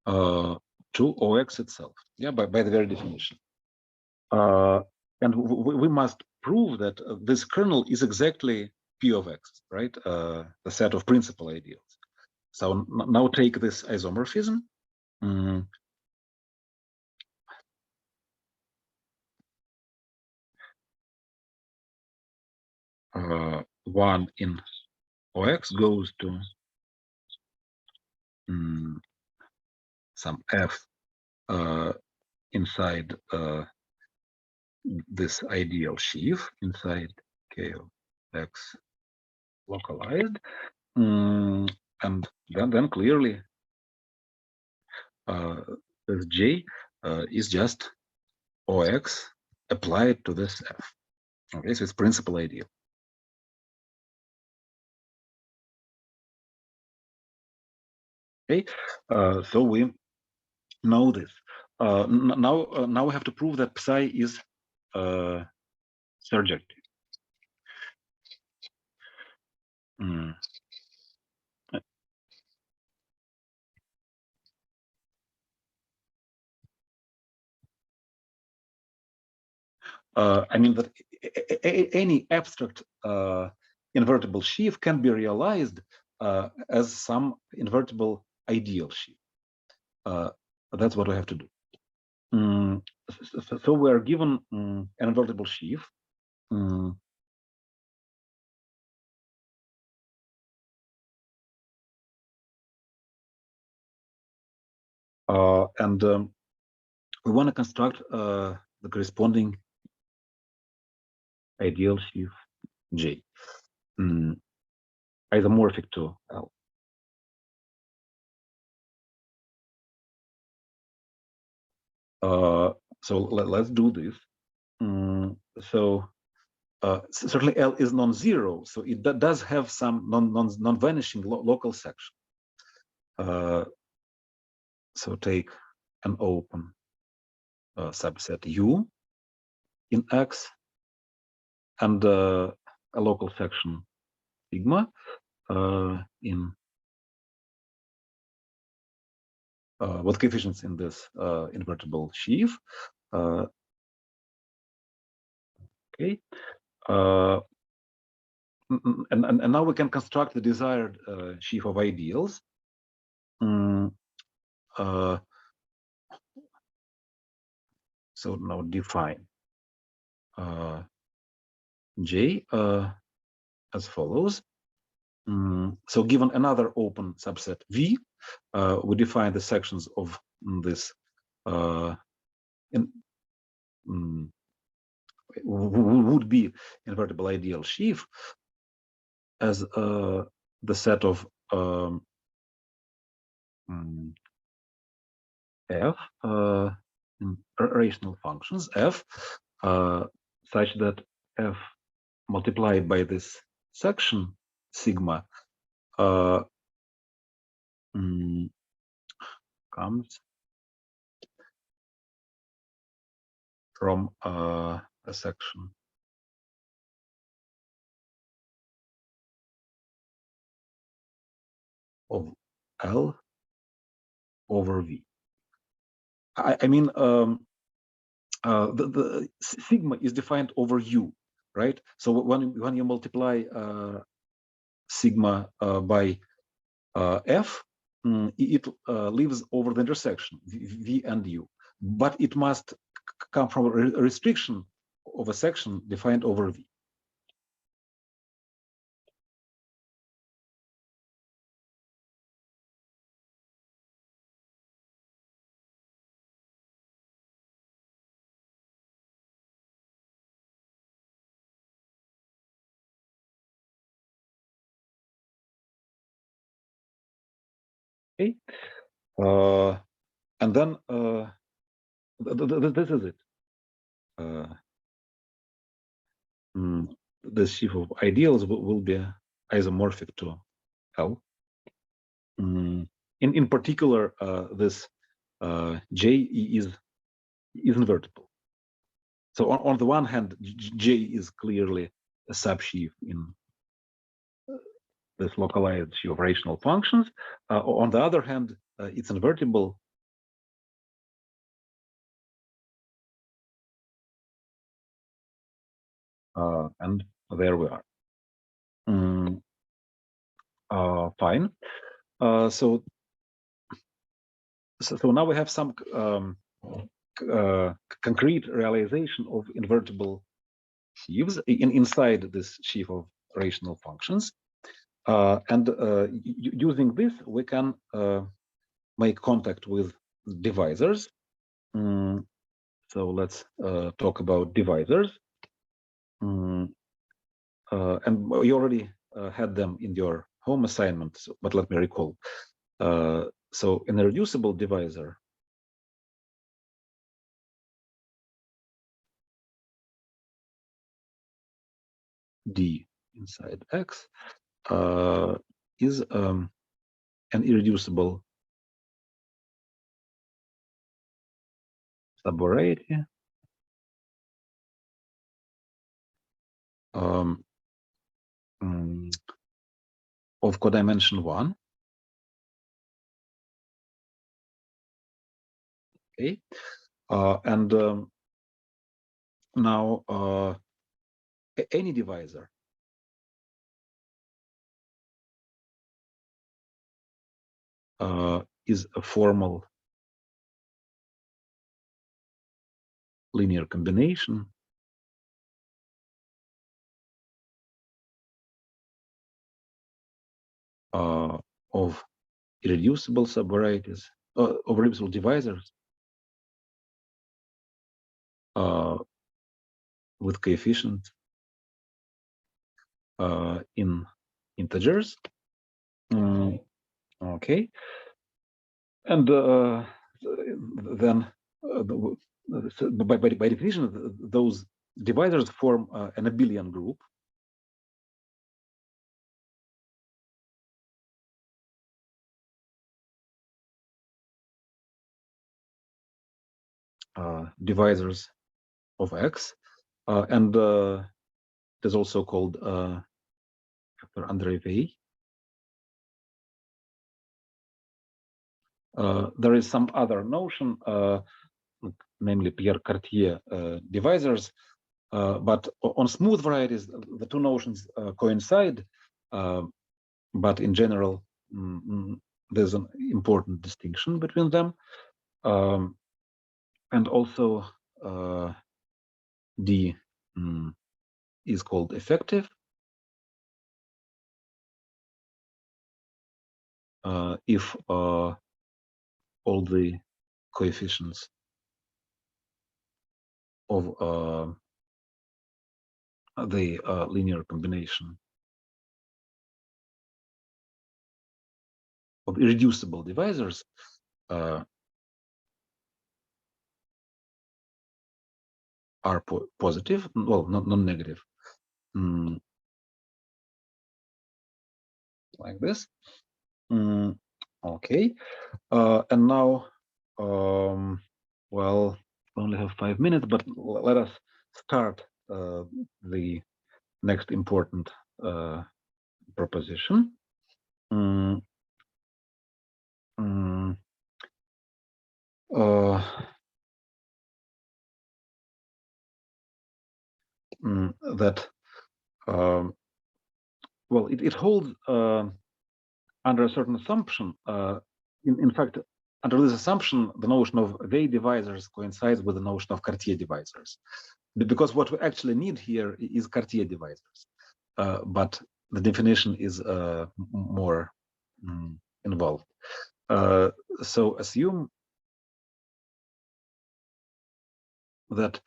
A: to OX itself, yeah, by the very definition. And we must prove that this kernel is exactly P of X, right? The set of principal ideals. So now take this isomorphism. One in OX goes to some F inside this ideal sheaf inside K of X localized, and then clearly this J is just OX applied to this F. Okay, so it's principal ideal. Okay, so we know this. Now we have to prove that psi is surjective. I mean that any abstract invertible sheaf can be realized as some invertible ideal sheaf. That's what we have to do. So we are given an invertible sheaf. And we want to construct the corresponding ideal sheaf J, isomorphic to L. So let's do this. So certainly L is non-zero, so it does have some non-vanishing local section. So take an open subset U in X and a local section sigma in with coefficients in this invertible sheaf. Okay. And now we can construct the desired sheaf of ideals. So now define J as follows. So given another open subset V, we define the sections of this would be invertible ideal sheaf as the set of F rational functions F such that F multiplied by this section sigma comes from a section of L over V. I mean, the sigma is defined over U, right? So when you multiply sigma by F, it lives over the intersection V and U, but it must come from a restriction of a section defined over V. Okay, and then this is it. The sheaf of ideals will be isomorphic to L. In particular, this J is invertible. So on the one hand, J is clearly a subsheaf in this localized sheaf of rational functions. On the other hand, it's invertible. And there we are. Fine. So now we have some concrete realization of invertible sheaves inside this sheaf of rational functions. And using this, we can make contact with divisors. So let's talk about divisors. And you already had them in your home assignment, but let me recall. So an irreducible divisor D inside X is an irreducible subvariety of codimension 1. Okay, and now any divisor is a formal linear combination of irreducible subvarieties, of irreducible divisors with coefficients in integers. Okay, and then by definition, those divisors form an abelian group. Divisors of X, and it is also called factor under A. There is some other notion, namely Pierre Cartier divisors, but on smooth varieties, the two notions coincide, but in general, there's an important distinction between them. And also, D is called effective if all the coefficients of the linear combination of irreducible divisors are positive, well, not non-negative, like this. Okay, and now, well, we only have 5 minutes, but let us start the next important proposition. That well, it holds under a certain assumption. In fact, under this assumption, the notion of Weil divisors coincides with the notion of Cartier divisors, because what we actually need here is Cartier divisors, but the definition is more involved. So assume that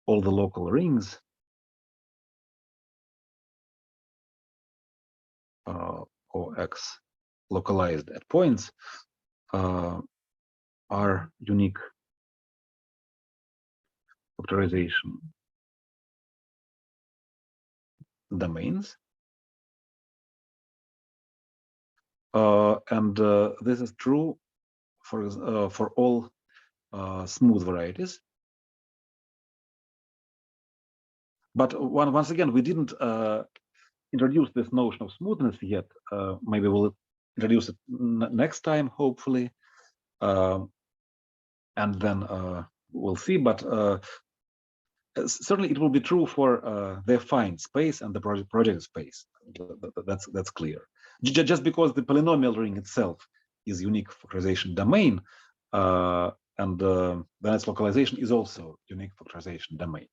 A: all the local rings OX localized at points are unique factorization domains. And this is true for all smooth varieties. But once again, we didn't introduce this notion of smoothness yet. Maybe we'll introduce it next time, hopefully. And then we'll see. But certainly it will be true for the affine space and the project space. That's clear. Just because the polynomial ring itself is unique factorization domain, and then its localization is also unique factorization domain.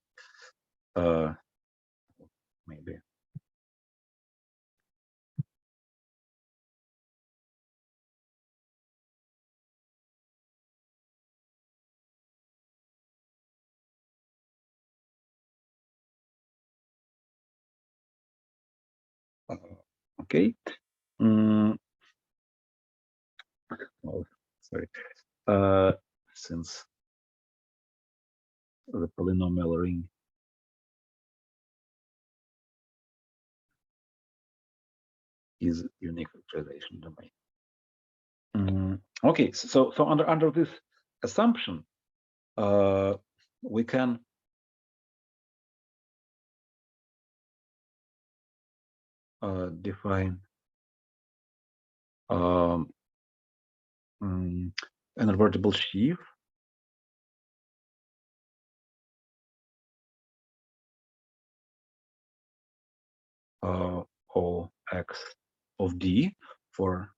A: Maybe. Okay. Oh, sorry. Since the polynomial ring is unique factorization domain. Okay, so under this assumption, we can define an invertible sheaf O x of D for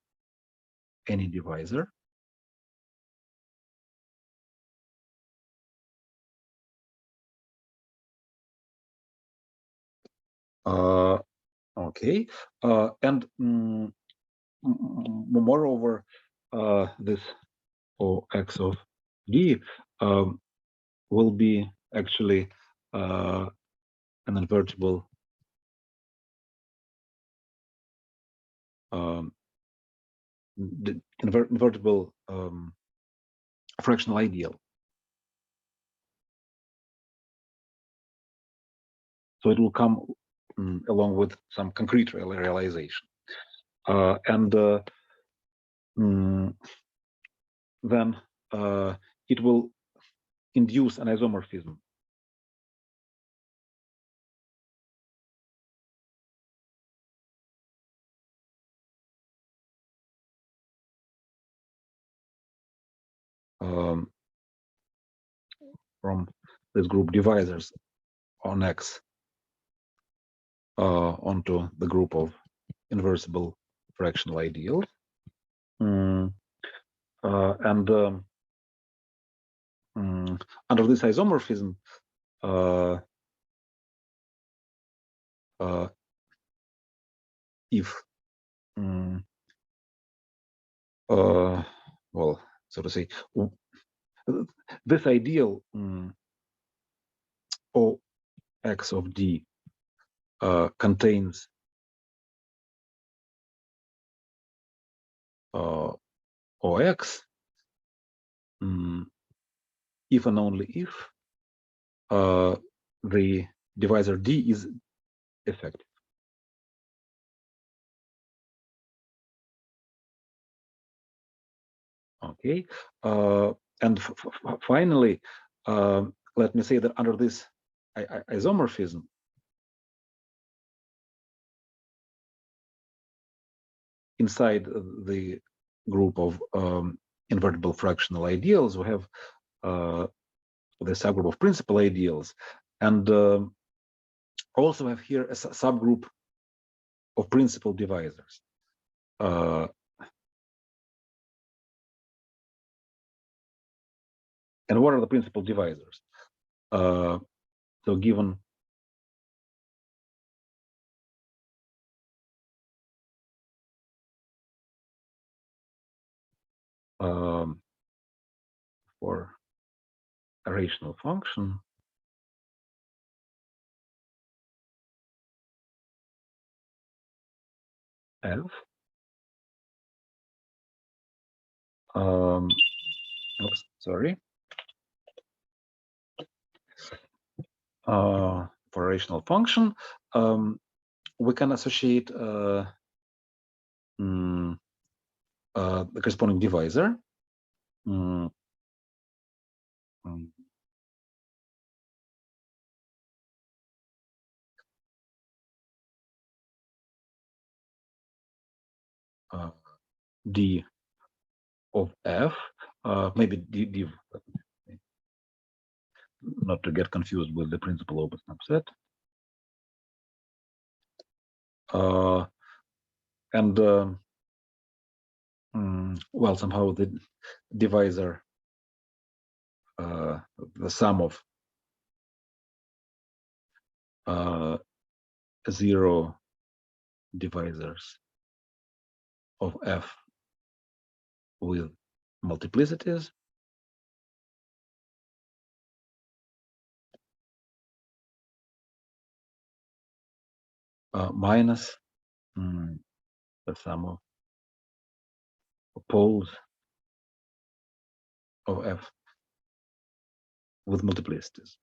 A: any divisor. Okay, and moreover, this O x of D will be actually an invertible invertible fractional ideal. So it will come along with some concrete realization, and then it will induce an isomorphism from this group divisors on X onto the group of inversible fractional ideals. And under this isomorphism, if well, so to say, this ideal O x of D contains OX if and only if the divisor D is effective. Okay, and finally, let me say that under this isomorphism, inside the group of invertible fractional ideals, we have the subgroup of principal ideals, and also have here a subgroup of principal divisors. And what are the principal divisors? So given for a rational function f, Oops, sorry. For a rational function, we can associate the corresponding divisor. D of f, maybe d not to get confused with the principal open subset. And well, somehow the divisor, the sum of 0 divisors of f with multiplicities minus the sum of poles of f with multiplicities.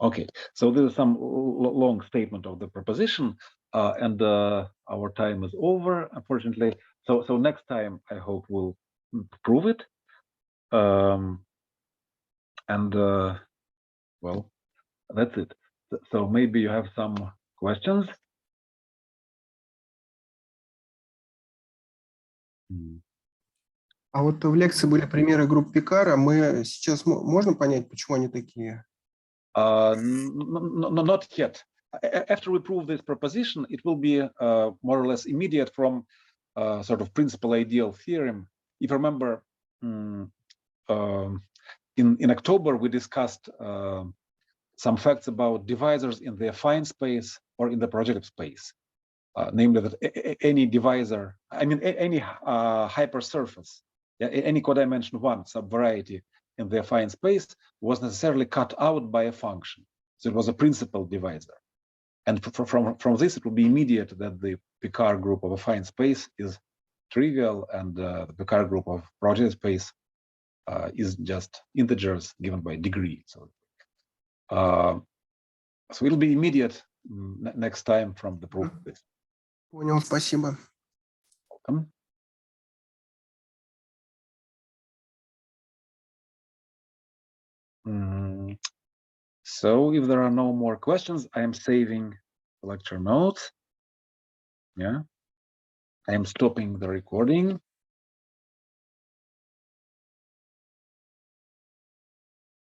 A: Okay, so this is some long statement of the proposition, and our time is over, unfortunately. So next time, I hope we'll prove it. And well, that's it. So maybe you have some questions.
B: А вот в лекции были примеры групп Пикара. Мы сейчас можно понять, почему они такие?
A: Not yet. After we prove this proposition, it will be more or less immediate from sort of principal ideal theorem. If you remember, in October, we discussed some facts about divisors in the affine space or in the projective space. Namely that any divisor, I mean, any hypersurface, any codimension 1 subvariety in the affine space was necessarily cut out by a function. So it was a principal divisor. And from this, it will be immediate that the Picard group of affine space is trivial, and the Picard group of project space is just integers given by degree. So it'll be immediate next time from the proof of this.
B: Понял, спасибо.
A: Welcome. So if there are no more questions, I am saving lecture notes. Yeah, I am stopping the recording.